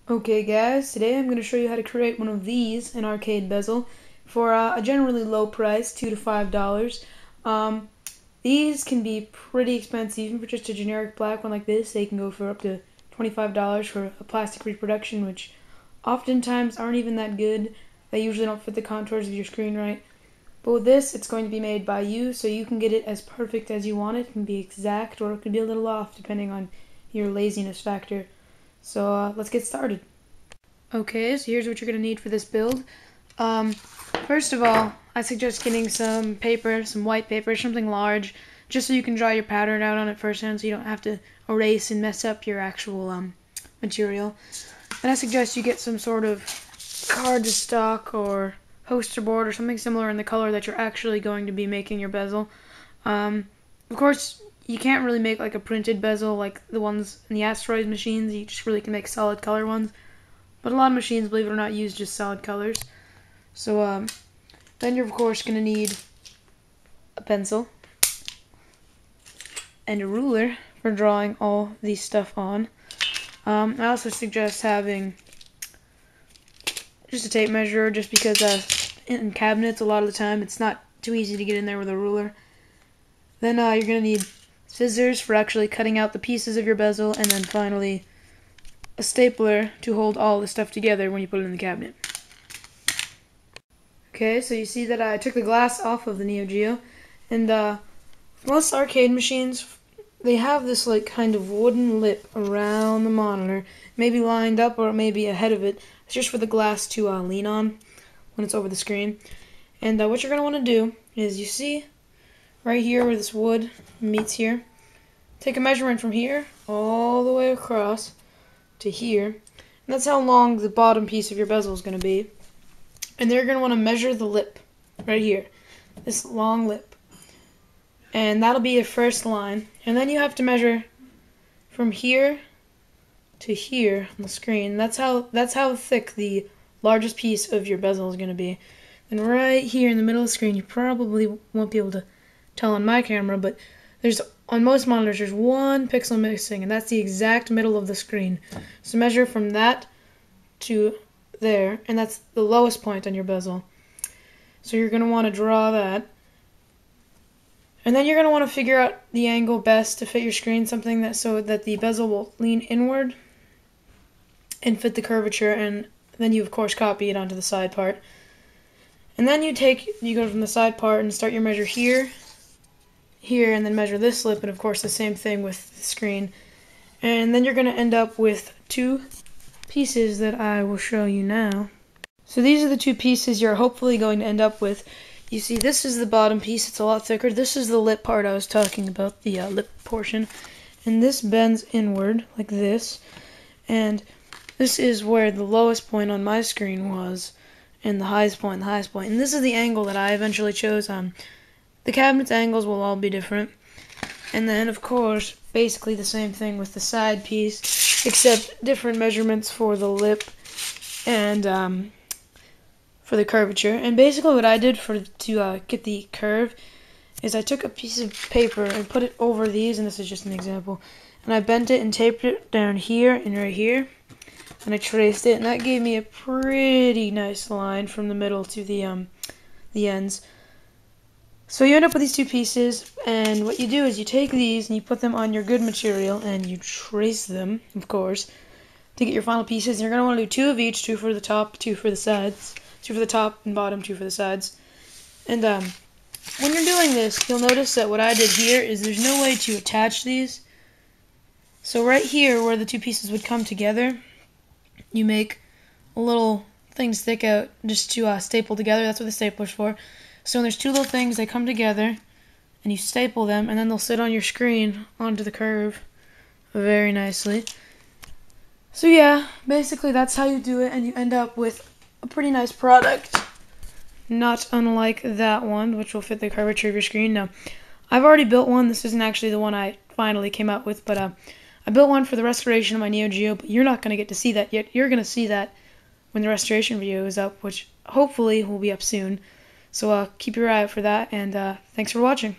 Okay guys, today I'm going to show you how to create one of these, an arcade bezel, for a generally low price, $2 to $5. These can be pretty expensive, even for just a generic black one like this. They can go for up to $25 for a plastic reproduction, which oftentimes aren't even that good. They usually don't fit the contours of your screen right. But with this, it's going to be made by you, so you can get it as perfect as you want it. It can be exact, or it could be a little off, depending on your laziness factor. So let's get started. Okay, so here's what you're going to need for this build. First of all, I suggest getting some paper, some white paper, something large, just so you can draw your pattern out on it firsthand so you don't have to erase and mess up your actual material. And I suggest you get some sort of cardstock or poster board or something similar in the color that you're actually going to be making your bezel. Of course, you can't really make like a printed bezel like the ones in the asteroid machines. You just really can make solid color ones. But a lot of machines, believe it or not, use just solid colors. So then you're of course going to need a pencil and a ruler for drawing all these stuff on. I also suggest having just a tape measure, just because in cabinets a lot of the time it's not too easy to get in there with a ruler. Then you're going to need scissors for actually cutting out the pieces of your bezel, and then finally a stapler to hold all the stuff together when you put it in the cabinet. Okay, so you see that I took the glass off of the Neo Geo, and most arcade machines, they have this like kind of wooden lip around the monitor, maybe lined up or maybe ahead of it. It's just for the glass to lean on when it's over the screen. And what you're going to want to do is, you see right here where this wood meets here, take a measurement from here all the way across to here, and that's how long the bottom piece of your bezel is going to be. And then you're going to want to measure the lip right here, this long lip, and that'll be your first line. And then you have to measure from here to here on the screen. That's how thick the largest piece of your bezel is going to be. And right here in the middle of the screen, you probably won't be able to tell on my camera, but on most monitors there's one pixel missing, and that's the exact middle of the screen. So measure from that to there, and that's the lowest point on your bezel. So you're going to want to draw that, and then you're going to want to figure out the angle best to fit your screen, something so that the bezel will lean inward and fit the curvature, and then you of course copy it onto the side part. And then you go from the side part and start your measure here, and then measure this lip, and of course the same thing with the screen. And then you're going to end up with two pieces that I will show you now. So these are the two pieces you're hopefully going to end up with. You see, this is the bottom piece, it's a lot thicker. This is the lip part I was talking about, the lip portion. And this bends inward like this. And this is where the lowest point on my screen was, and the highest point. And this is the angle that I eventually chose. The cabinet's angles will all be different. And then, of course, basically the same thing with the side piece, except different measurements for the lip and for the curvature. And basically what I did to get the curve is I took a piece of paper and put it over these, and this is just an example, and I bent it and taped it down here and right here, and I traced it, and that gave me a pretty nice line from the middle to the ends. So you end up with these two pieces, and what you do is you take these and you put them on your good material and you trace them, of course, to get your final pieces. And you're going to want to do two of each, two for the top, two for the sides, two for the top and bottom, two for the sides. And when you're doing this, you'll notice that what I did here is there's no way to attach these. So right here where the two pieces would come together, you make a little thing stick out just to staple together. That's what the stapler's for. So when there's two little things, they come together, and you staple them, and then they'll sit on your screen onto the curve very nicely. So yeah, basically that's how you do it, and you end up with a pretty nice product, not unlike that one, which will fit the curvature of your screen. Now, I've already built one. This isn't actually the one I finally came out with, but I built one for the restoration of my Neo Geo, but you're not going to get to see that yet. You're going to see that when the restoration video is up, which hopefully will be up soon. So keep your eye out for that, and thanks for watching.